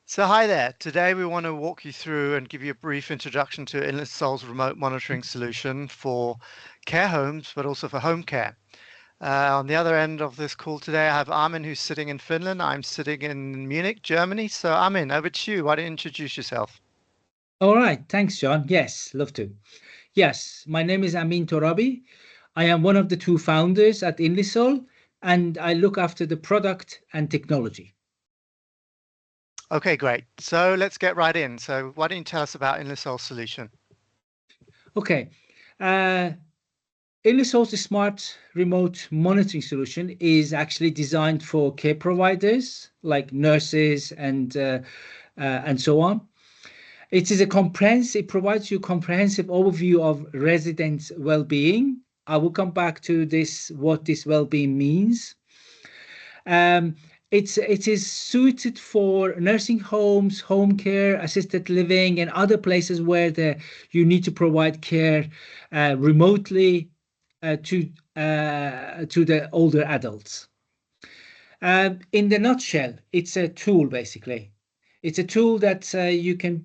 So hi there. Today we want to walk you through and give you a brief introduction to inlisol's remote monitoring solution for care homes, but also for home care. On the other end of this call today, I have Armin, who's sitting in Finland. I'm sitting in Munich, Germany. So Armin, over to you. Why don't you introduce yourself? All right, thanks, John. Yes, love to. Yes, my name is Amin Torabi. I am one of the two founders at inlisol, and I look after the product and technology. Okay, great. So let's get right in. So why don't you tell us about inlisol's solution? Okay, uh, inlisol's smart remote monitoring solution is actually designed for care providers like nurses and so on. It is a comprehensive. It provides you comprehensive overview of residents' well-being. I will come back to this, what this well-being means. Um, it is suited for nursing homes, home care, assisted living, and other places where you need to provide care remotely to the older adults. In the nutshell, it's a tool basically. It's a tool that you can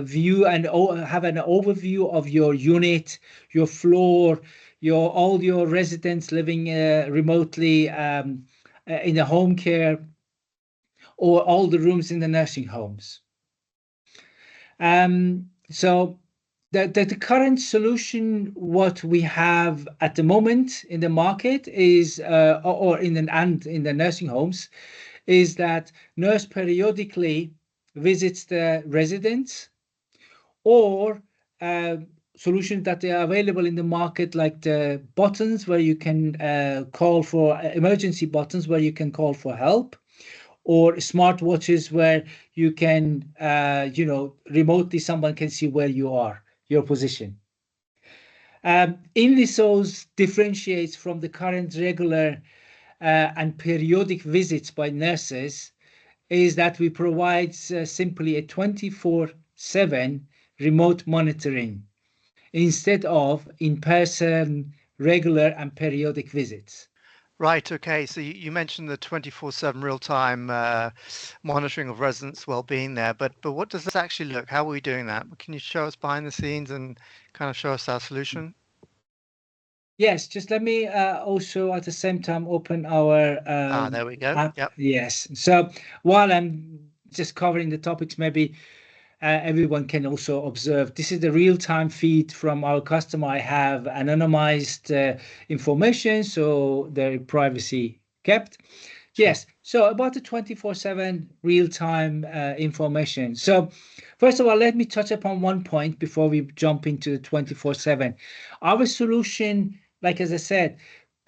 view and have an overview of your unit, your floor, all your residents living remotely in the home care, or all the rooms in the nursing homes. So the current solution, what we have at the moment in the market is, or in the nursing homes, is that nurse periodically visits the residents, or solutions that are available in the market, like the buttons where you can call for emergency buttons where you can call for help, or smartwatches where you can, remotely someone can see where you are, your position. Inlisos differentiates from the current regular and periodic visits by nurses is that we provide simply a 24/7 remote monitoring instead of in-person, regular and periodic visits. Right. Okay. So you mentioned the 24/7 real-time monitoring of residents' well-being there, but what does this actually look? How are we doing that? Can you show us behind the scenes and kind of show us our solution? Yes, just let me also at the same time open our There we go. app. Yep. Yes. So while I'm just covering the topics, maybe everyone can also observe. This is the real-time feed from our customer. I have anonymized information, so their privacy kept. Sure. Yes. So about the 24/7 real-time information. So first of all, let me touch upon one point before we jump into the 24/7. Our solution, like as I said,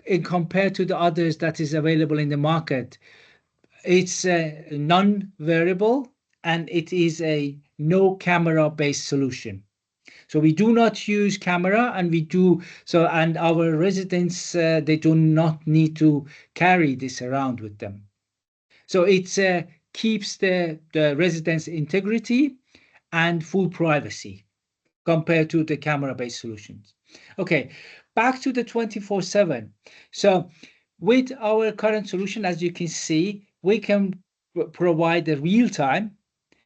in compared to the others that is available in the market, it's non-variable, and it is a no camera based solution. So we do not use camera, and we do so, and our residents they do not need to carry this around with them. So it keeps the residents' integrity and full privacy compared to the camera-based solutions. Okay, back to the 24/7. So with our current solution, as you can see, we can provide the real-time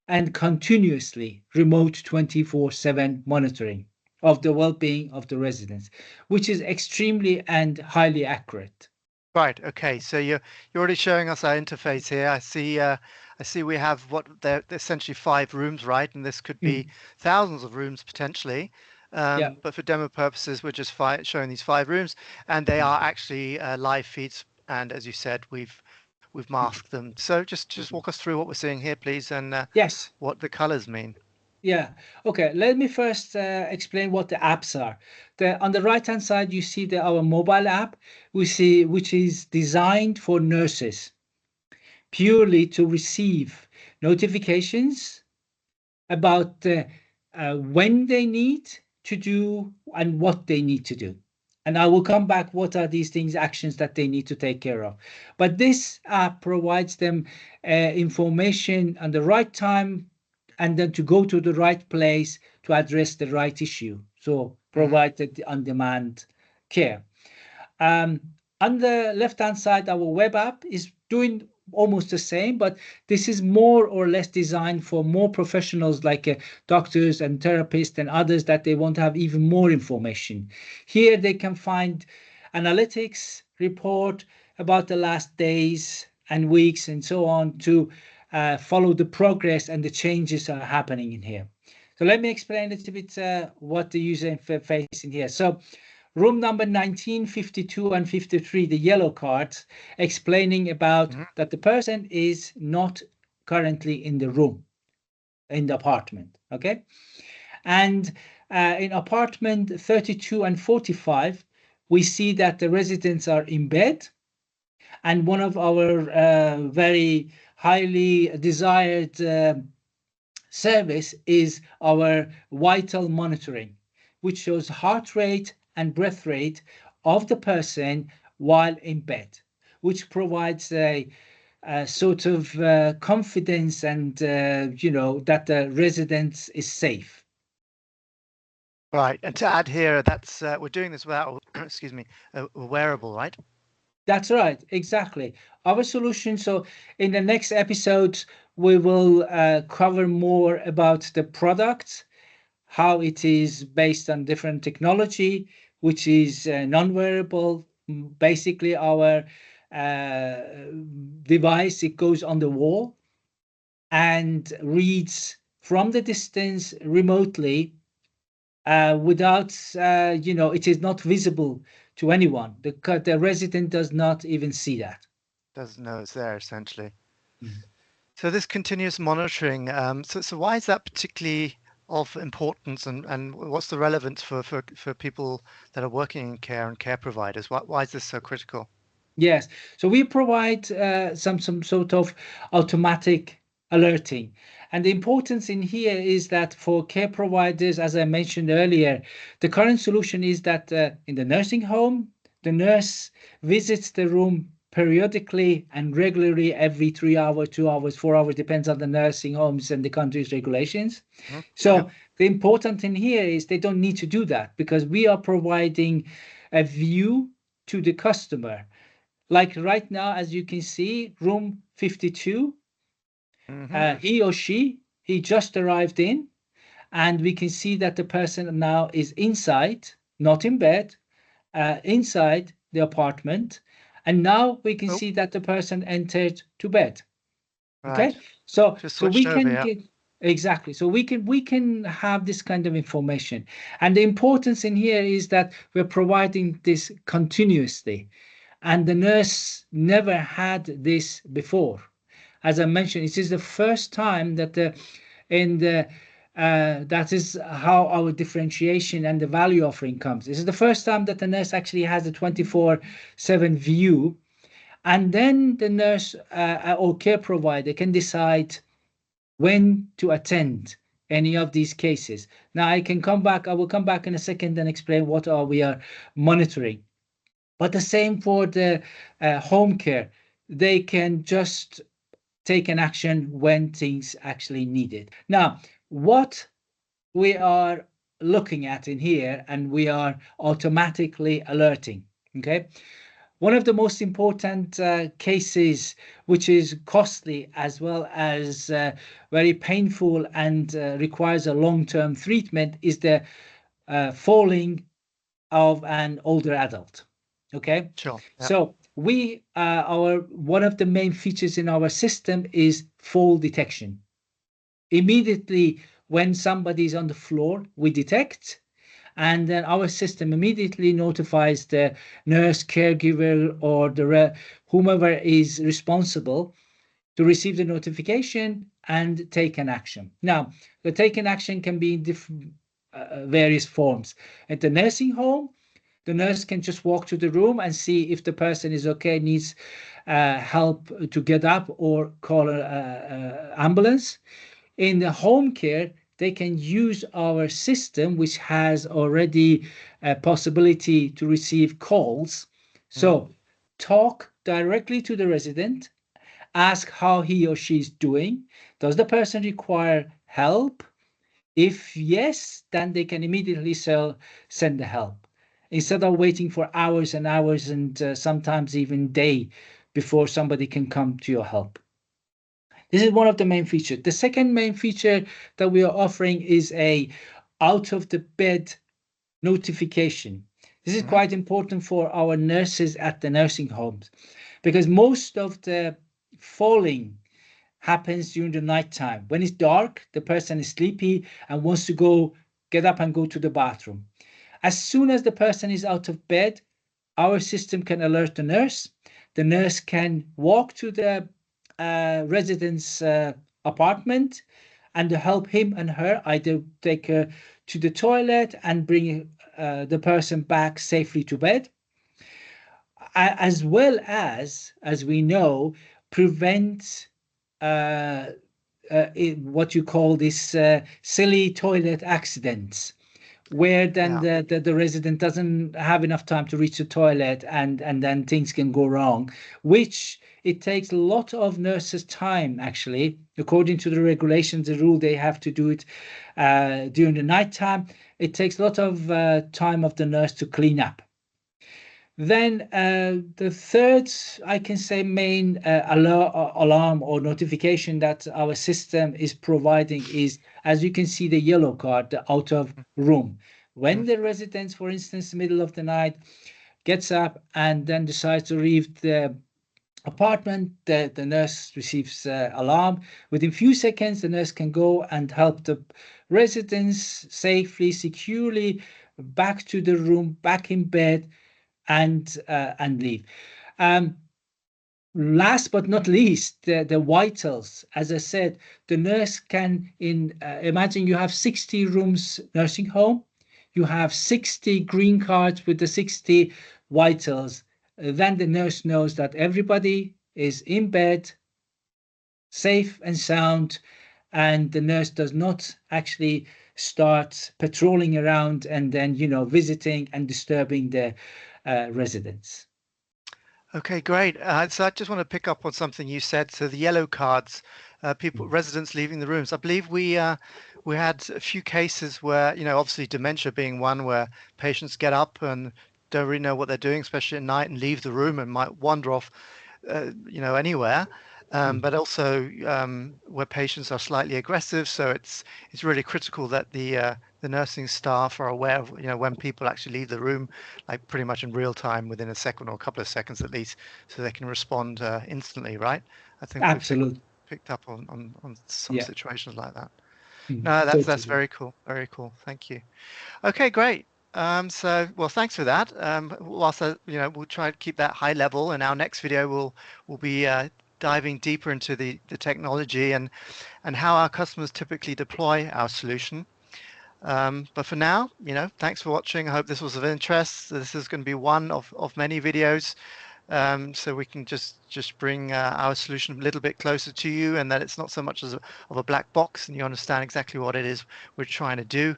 and continuously remote 24/7 monitoring of the well-being of the residents, which is extremely and highly accurate. Right. Okay. So you're already showing us our interface here. I see we have what they're essentially 5 rooms, right? And this could be Mm. thousands of rooms potentially. Yeah. But for demo purposes, we're just showing these 5 rooms, and they are actually live feeds. And as you said, we've masked them. So just walk us through what we're seeing here, please, and Yes. what the colors mean. Yeah. Okay. Let me first explain what the apps are. On the right-hand side, you see our mobile app, which is designed for nurses, purely to receive notifications about when they need to do and what they need to do. And I will come back, what are these things, actions that they need to take care of. But this app provides them information on the right time, and then to go to the right place to address the right issue. So Hmm. provide the on-demand care. Um, on the left-hand side, our web app is doing almost the same, but this is more or less designed for more professionals like doctors and therapists and others that they want to have even more information. Here they can find analytics report about the last days and weeks and so on to follow the progress and the changes are happening in here. So let me explain a little bit what the user interface in here. So room number 19, 52, and 53, the yellow cards, explaining about that the person is not currently in the room, in the apartment, okay? And in apartment 32 and 45, we see that the residents are in bed, and one of our very highly desired service is our vital monitoring, which shows heart rate and breath rate of the person while in bed, which provides a sort of confidence and that the residence is safe. Right, and to add here, that's we're doing this without, excuse me, a wearable, right? That's right, exactly. Our solution. So in the next episodes, we will cover more about the product, how it is based on different technology, which is non-wearable. Basically, our device, it goes on the wall and reads from the distance remotely without, it is not visible to anyone. The resident does not even see that. Doesn't know it's there, essentially. Mhm. So this continuous monitoring, so why is that particularly of importance, and what's the relevance for people that are working in care and care providers? Why is this so critical? Yes. So we provide some sort of automatic alerting. And the importance in here is that for care providers, as I mentioned earlier, the current solution is that in the nursing home, the nurse visits the room periodically and regularly every 3 hours, 2 hours, 4 hours, depends on the nursing homes and the country's regulations. So Yep. the important thing here is they don't need to do that because we are providing a view to the customer. Like right now, as you can see, room 52, he or he just arrived in, and we can see that the person now is inside, not in bed, inside the apartment. And now we can Oh, see that the person entered to bed. right. Okay, so Just we switched over, can yeah. get exactly. So we can have this kind of information, and the importance in here is that we're providing this continuously, and the nurse never had this before. As I mentioned, it is the first time that that is how our differentiation and the value offering comes. This is the first time that the nurse actually has a 24/7 view, and then the nurse or care provider can decide when to attend any of these cases. Now I will come back in a second and explain what we are monitoring. But the same for the home care. They can just take an action when things actually needed. Now, what we are looking at in here, and we are automatically alerting. Okay. One of the most important cases, which is costly as well as very painful and requires a long-term treatment, is the falling of an older adult. Okay, Sure. Yeah. so we our one of the main features in our system is fall detection. Immediately when somebody is on the floor, we detect, and then our system immediately notifies the nurse, caregiver, or whomever is responsible to receive the notification and take an action. Now, the taken action can be in different various forms. At the nursing home, the nurse can just walk to the room and see if the person is okay, needs help to get up, or call an ambulance. In the home care, they can use our system, which has already a possibility to receive calls. So talk directly to the resident, ask how he or she is doing. Does the person require help? If yes, then they can immediately send the help instead of waiting for hours and hours and sometimes even day before somebody can come to your help. This is one of the main features. The second main feature that we are offering is a out of the bed notification. This is quite important for our nurses at the nursing homes because most of the falling happens during the nighttime. When it's dark, the person is sleepy and wants to get up and go to the bathroom. As soon as the person is out of bed, our system can alert the nurse. The nurse can walk to the resident's apartment and help him and her, either take her to the toilet and bring the person back safely to bed, as well as we know, prevent what you call this silly toilet accidents, where then the resident doesn't have enough time to reach the toilet and then things can go wrong, which it takes a lot of nurses' time, actually. According to the regulations, the rule, they have to do it during the nighttime. It takes a lot of time of the nurse to clean up. Then the third, I can say, main alarm or notification that our system is providing is, as you can see, the yellow card, the out of room. When the resident, for instance, middle of the night, gets up and then decides to leave the apartment, the nurse receives alarm. Within few seconds, the nurse can go and help the residents safely, securely back to the room, back in bed, and leave. Last but not least, the vitals. As I said, the nurse can imagine you have 60 rooms nursing home. You have 60 green cards with the 60 vitals. Then the nurse knows that everybody is in bed, safe and sound, and the nurse does not actually start patrolling around and then, visiting and disturbing the residents. Okay, great. So I just want to pick up on something you said. So the yellow cards, residents leaving the rooms. I believe we had a few cases where, obviously dementia being one, where patients get up and don't really know what they're doing, especially at night, and leave the room and might wander off, anywhere. But also where patients are slightly aggressive. So it's really critical that the nursing staff are aware of, when people actually leave the room, like pretty much in real time, within a second or a couple of seconds at least, so they can respond instantly, right? I think Absolutely. we've picked up on some Yeah. situations like that. No, that's Totally. very cool. Very cool. Thank you. Okay, great. Well, thanks for that. Whilst we'll try to keep that high level. In our next video, we'll be diving deeper into the technology and how our customers typically deploy our solution. But for now, thanks for watching. I hope this was of interest. This is going to be one of many videos, so we can just bring our solution a little bit closer to you, and that it's not so much of a black box, and you understand exactly what it is we're trying to do.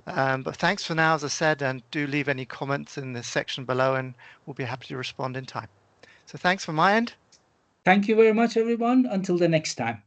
But thanks for now, as I said, and do leave any comments in the section below, and we'll be happy to respond in time. So thanks from my end. Thank you very much, everyone. Until the next time.